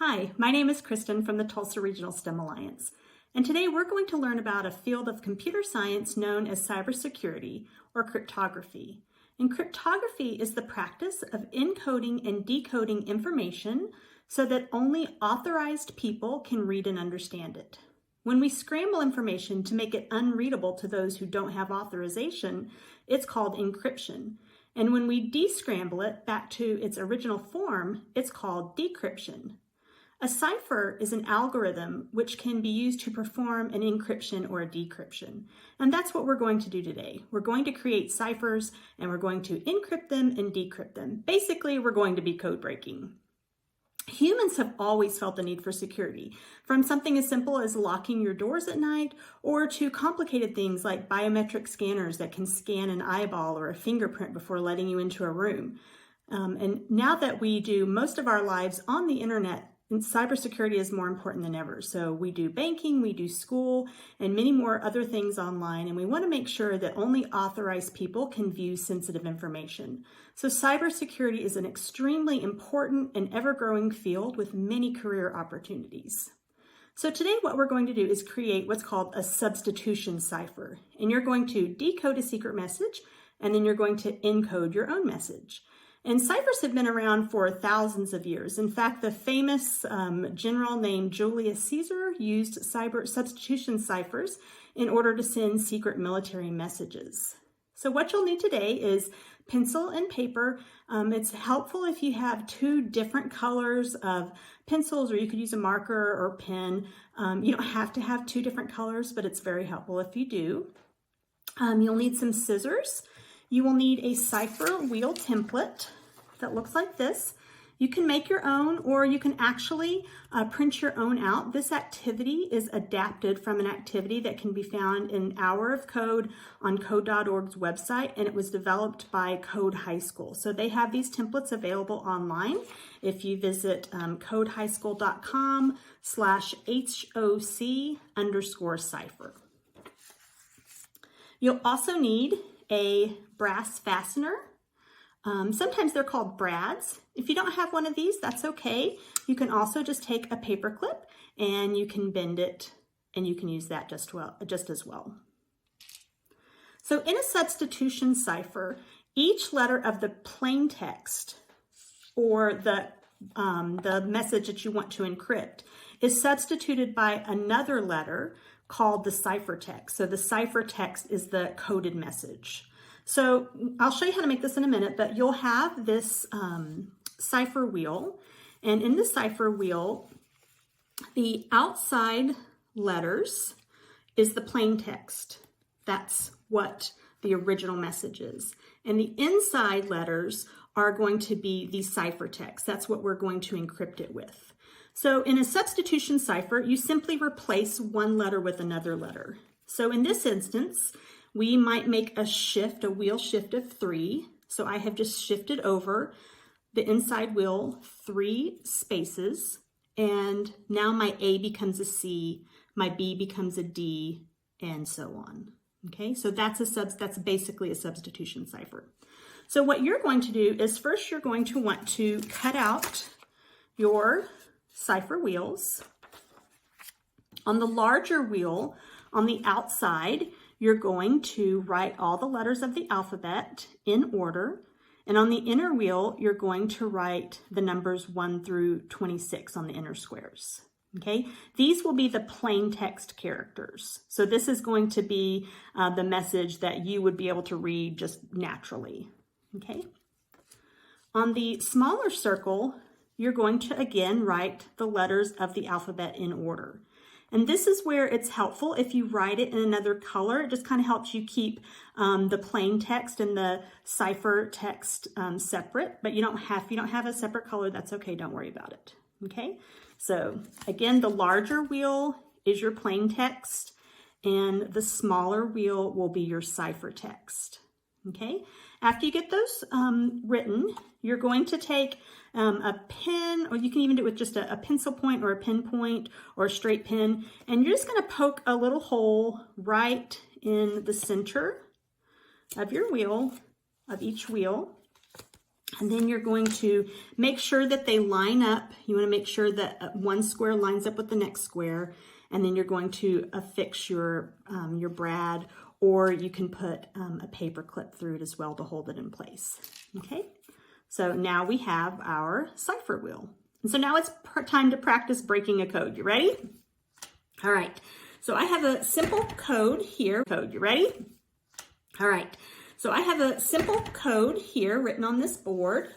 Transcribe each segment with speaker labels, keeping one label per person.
Speaker 1: Hi, my name is Kristen from the Tulsa Regional STEM Alliance, and today we're going to learn about a field of computer science known as cybersecurity or cryptography. And cryptography is the practice of encoding and decoding information so that only authorized people can read and understand it. When we scramble information to make it unreadable to those who don't have authorization, it's called encryption. And when we descramble it back to its original form, it's called decryption. A cipher is an algorithm which can be used to perform an encryption or a decryption. And that's what we're going to do today. We're going to create ciphers and we're going to encrypt them and decrypt them. Basically, we're going to be code breaking. Humans have always felt the need for security, from something as simple as locking your doors at night or to complicated things like biometric scanners that can scan an eyeball or a fingerprint before letting you into a room. And now that we do most of our lives on the internet, cybersecurity is more important than ever. So we do banking, we do school, and many more other things online, and we want to make sure that only authorized people can view sensitive information. So cybersecurity is an extremely important and ever-growing field with many career opportunities. So today what we're going to do is create what's called a substitution cipher, and you're going to decode a secret message, and then you're going to encode your own message. And ciphers have been around for thousands of years. In fact, the famous general named Julius Caesar used substitution ciphers in order to send secret military messages. So what you'll need today is pencil and paper. It's helpful if you have two different colors of pencils, or you could use a marker or pen. You don't have to have two different colors, but it's very helpful if you do. You'll need some scissors. You will need a cipher wheel template that looks like this. You can make your own, or you can actually print your own out. This activity is adapted from an activity that can be found in Hour of Code on code.org's website, and it was developed by Code High School. So they have these templates available online. If you visit codehighschool.com/HOC_cipher. You'll also need a brass fastener. Sometimes they're called brads. If you don't have one of these, that's okay. You can also just take a paper clip and you can bend it, and you can use that just as well. So in a substitution cipher, each letter of the plain text or the message that you want to encrypt is substituted by another letter called the ciphertext. So the ciphertext is the coded message. So I'll show you how to make this in a minute, but you'll have this cipher wheel, and in the cipher wheel, the outside letters is the plain text. That's what the original message is. And the inside letters are going to be the ciphertext. That's what we're going to encrypt it with. So in a substitution cipher, you simply replace one letter with another letter. So in this instance, we might make a wheel shift of 3. So I have just shifted over the inside wheel 3 spaces, and now my A becomes a C, my B becomes a D, and so on. Okay, so that's basically a substitution cipher. So what you're going to do is first you're going to want to cut out your cipher wheels. On the larger wheel, on the outside, you're going to write all the letters of the alphabet in order. And on the inner wheel, you're going to write the numbers 1 through 26 on the inner squares. Okay, these will be the plain text characters. So this is going to be the message that you would be able to read just naturally. Okay. On the smaller circle, you're going to again write the letters of the alphabet in order. And this is where it's helpful if you write it in another color. It just kind of helps you keep the plain text and the cipher text separate, but you don't have a separate color, that's okay, don't worry about it. Okay, so again, the larger wheel is your plain text, and the smaller wheel will be your cipher text. Okay, after you get those written, you're going to take a pen, or you can even do it with just a pencil point or a pen point or a straight pen, and you're just going to poke a little hole right in the center of your wheel, of each wheel, And then you're going to make sure that they line up. You want to make sure that one square lines up with the next square. And then you're going to affix your brad, or you can put a paper clip through it as well to hold it in place. Okay, so now we have our cipher wheel. And so now it's time to practice breaking a code. You ready? All right, so I have a simple code here. You ready? All right, so I have a simple code here written on this board,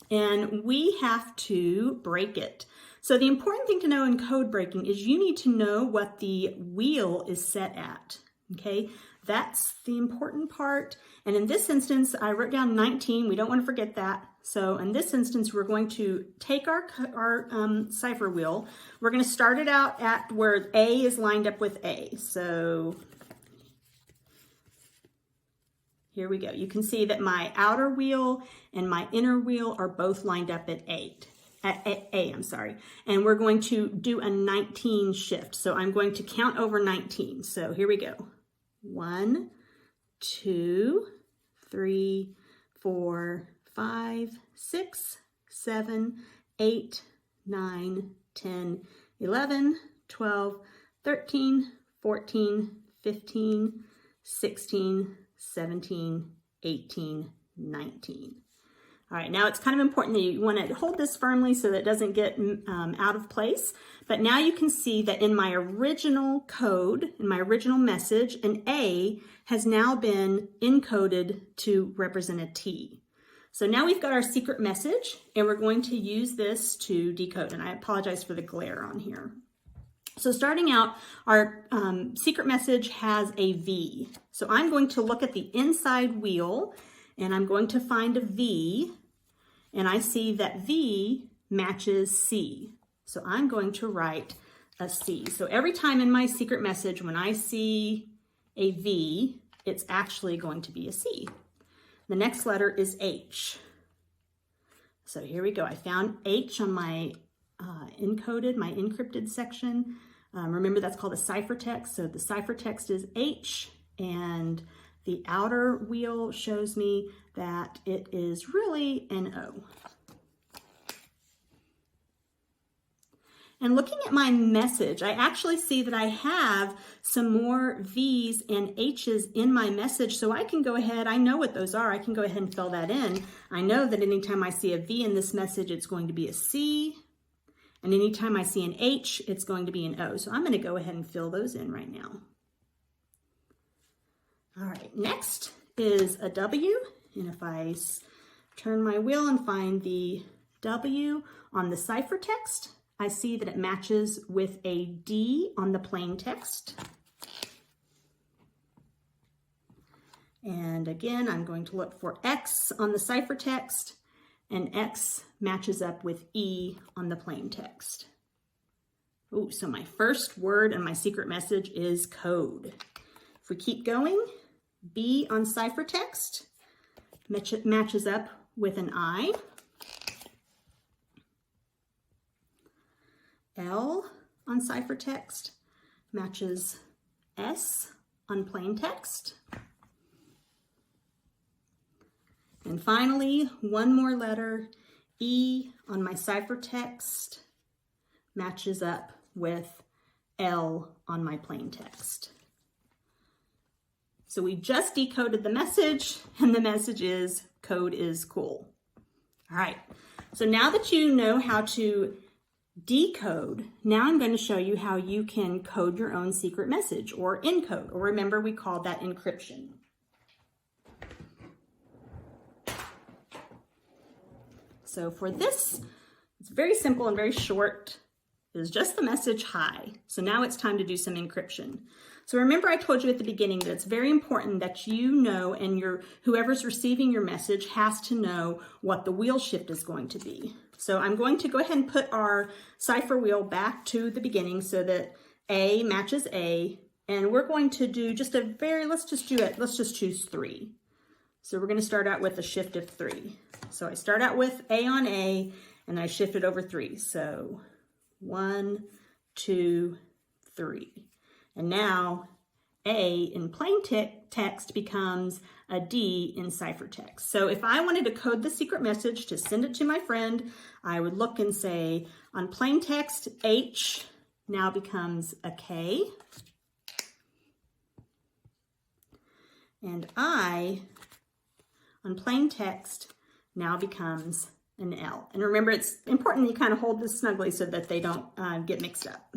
Speaker 1: and we have to break it. So the important thing to know in code breaking is you need to know what the wheel is set at, okay? That's the important part. And in this instance, I wrote down 19. We don't want to forget that. So in this instance, we're going to take our cipher wheel. We're going to start it out at where A is lined up with A. So here we go. You can see that my outer wheel and my inner wheel are both lined up at A, and we're going to do a 19 shift. So I'm going to count over 19. So here we go. 1, 2, 3, 4, 5, 6, 7, 8, 9, 10, 11, 12, 13, 14, 15, 16, 17, 18, 19. All right, now it's kind of important that you want to hold this firmly so that it doesn't get out of place. But now you can see that in my original code, in my original message, an A has now been encoded to represent a T. So now we've got our secret message, and we're going to use this to decode. And I apologize for the glare on here. So starting out, our secret message has a V. So I'm going to look at the inside wheel, and I'm going to find a V, and I see that V matches C. So I'm going to write a C. So every time in my secret message, when I see a V, it's actually going to be a C. The next letter is H. So here we go. I found H on my encrypted section. Remember, that's called a ciphertext. So the ciphertext is H, and the outer wheel shows me that it is really an O. And looking at my message, I actually see that I have some more V's and H's in my message, so I can go ahead, I know what those are, I can go ahead and fill that in. I know that anytime I see a V in this message, it's going to be a C, and anytime I see an H, it's going to be an O. So I'm going to go ahead and fill those in right now. All right, next is a W, and if I turn my wheel and find the W on the ciphertext, I see that it matches with a D on the plain text. And again, I'm going to look for X on the ciphertext, and X matches up with E on the plain text. Oh, so my first word in my secret message is code. If we keep going, B on ciphertext matches up with an I. L on ciphertext matches S on plain text. And finally, one more letter, E on my ciphertext matches up with L on my plain text. So we just decoded the message, and the message is code is cool. All right, so now that you know how to decode, now I'm going to show you how you can code your own secret message, or encode, or remember we called that encryption. So for this, it's very simple and very short. It's just the message hi. So now it's time to do some encryption. So remember I told you at the beginning that it's very important that you know, and whoever's receiving your message has to know what the wheel shift is going to be. So I'm going to go ahead and put our cipher wheel back to the beginning so that A matches A, and we're going to do just let's just choose 3. So we're going to start out with a shift of 3. So I start out with A on A, and I shift it over 3. So 1, 2, 3. And now A in plain text becomes a D in ciphertext. So if I wanted to code the secret message to send it to my friend, I would look and say on plain text, H now becomes a K. And I, on plain text, now becomes an L. And remember, it's important that you kind of hold this snugly so that they don't get mixed up.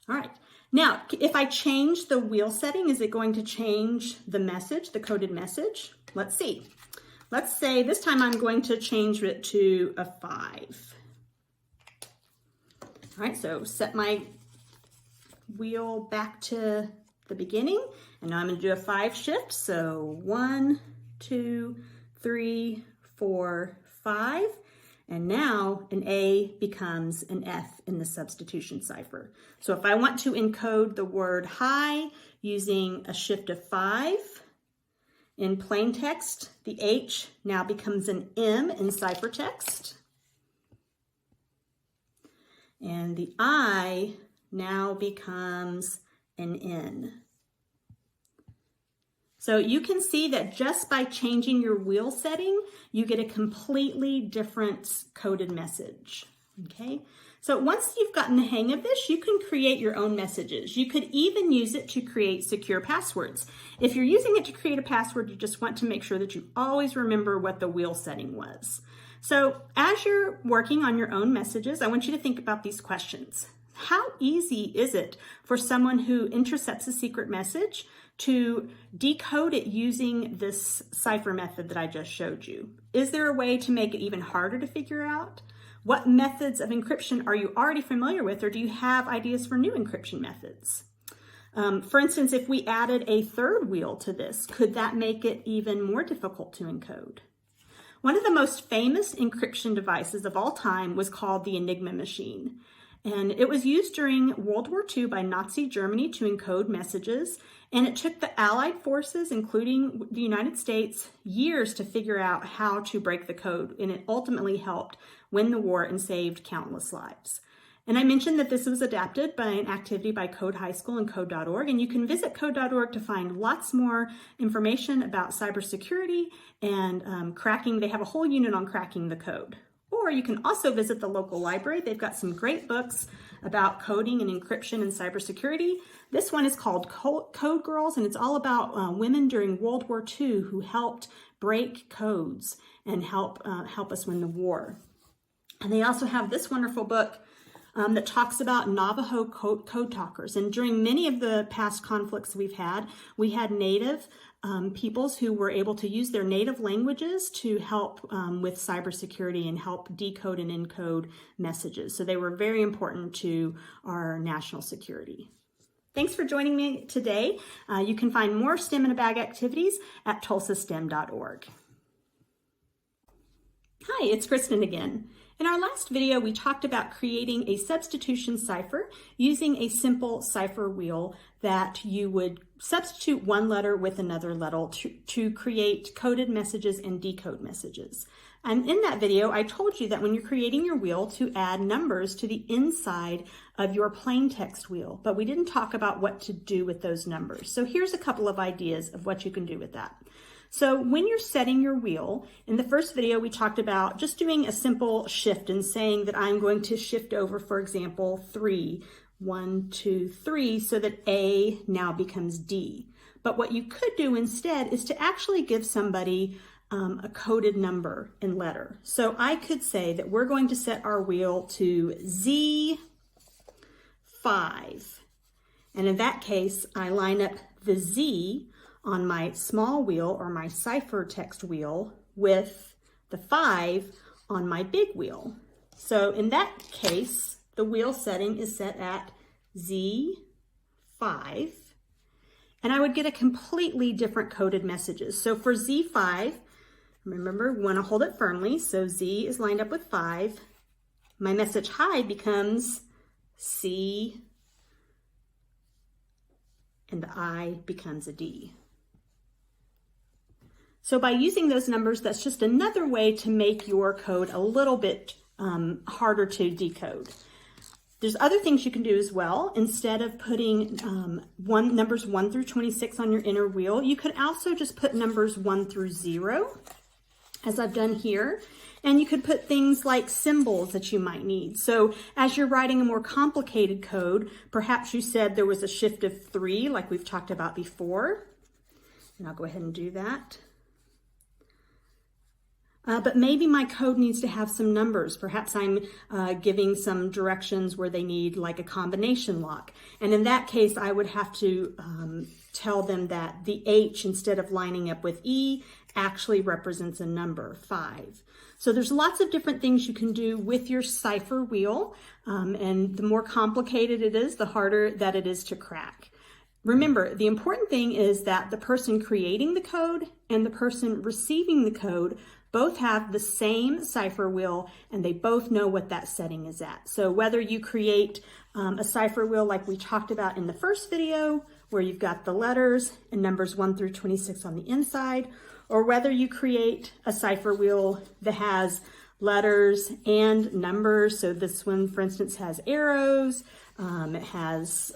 Speaker 1: All right. Now, if I change the wheel setting, is it going to change the message, the coded message? Let's see. Let's say this time I'm going to change it to a 5. All right, so set my wheel back to the beginning, and now I'm going to do a 5 shift. So 1, 2, 3, 4, 5. And now an A becomes an F in the substitution cipher. So if I want to encode the word hi using a shift of 5, in plain text, the H now becomes an M in ciphertext. And the I now becomes an N. So you can see that just by changing your wheel setting, you get a completely different coded message, okay? So once you've gotten the hang of this, you can create your own messages. You could even use it to create secure passwords. If you're using it to create a password, you just want to make sure that you always remember what the wheel setting was. So as you're working on your own messages, I want you to think about these questions. How easy is it for someone who intercepts a secret message to decode it using this cipher method that I just showed you? Is there a way to make it even harder to figure out? What methods of encryption are you already familiar with, or do you have ideas for new encryption methods? For instance, if we added a third wheel to this, could that make it even more difficult to encode? One of the most famous encryption devices of all time was called the Enigma machine. And it was used during World War II by Nazi Germany to encode messages. And it took the Allied forces, including the United States, years to figure out how to break the code. And it ultimately helped win the war and saved countless lives. And I mentioned that this was adapted by an activity by Code High School and Code.org. And you can visit Code.org to find lots more information about cybersecurity and cracking. They have a whole unit on cracking the code. Or you can also visit the local library. They've got some great books about coding and encryption and cybersecurity. This one is called Code Girls, and it's all about women during World War II who helped break codes and help us win the war. And they also have this wonderful book that talks about Navajo code talkers. And during many of the past conflicts we had native peoples who were able to use their native languages to help with cybersecurity and help decode and encode messages. So they were very important to our national security. Thanks for joining me today. You can find more STEM in a Bag activities at tulsastem.org. Hi, it's Kristen again. In our last video, we talked about creating a substitution cipher using a simple cipher wheel that you would substitute one letter with another letter to create coded messages and decode messages. And in that video, I told you that when you're creating your wheel to add numbers to the inside of your plain text wheel, but we didn't talk about what to do with those numbers. So here's a couple of ideas of what you can do with that. So when you're setting your wheel, in the first video, we talked about just doing a simple shift and saying that I'm going to shift over, for example, 3, 1, 2, 3, so that A now becomes D. But what you could do instead is to actually give somebody a coded number and letter. So I could say that we're going to set our wheel to Z5. And in that case, I line up the Z on my small wheel or my cipher text wheel with the 5 on my big wheel. So in that case, the wheel setting is set at Z5, and I would get a completely different coded messages. So for Z5, remember, we want to hold it firmly, so Z is lined up with 5. My message hi becomes C, and the I becomes a D. So by using those numbers, that's just another way to make your code a little bit harder to decode. There's other things you can do as well. Instead of putting numbers 1 through 26 on your inner wheel, you could also just put numbers 1 through 0, as I've done here. And you could put things like symbols that you might need. So as you're writing a more complicated code, perhaps you said there was a shift of 3, like we've talked about before. And I'll go ahead and do that. But maybe my code needs to have some numbers. Perhaps I'm giving some directions where they need like a combination lock. And in that case, I would have to tell them that the H, instead of lining up with E, actually represents a number, 5. So there's lots of different things you can do with your cipher wheel. And the more complicated it is, the harder that it is to crack. Remember, the important thing is that the person creating the code and the person receiving the code both have the same cipher wheel and they both know what that setting is at. So whether you create a cipher wheel like we talked about in the first video, where you've got the letters and numbers 1 through 26 on the inside, or whether you create a cipher wheel that has letters and numbers. So this one, for instance, has arrows, it has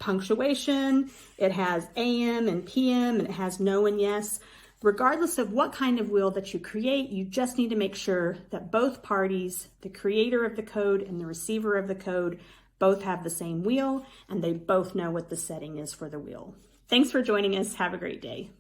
Speaker 1: punctuation, it has AM and PM, and it has no and yes. Regardless of what kind of wheel that you create, you just need to make sure that both parties, the creator of the code and the receiver of the code, both have the same wheel and they both know what the setting is for the wheel. Thanks for joining us. Have a great day.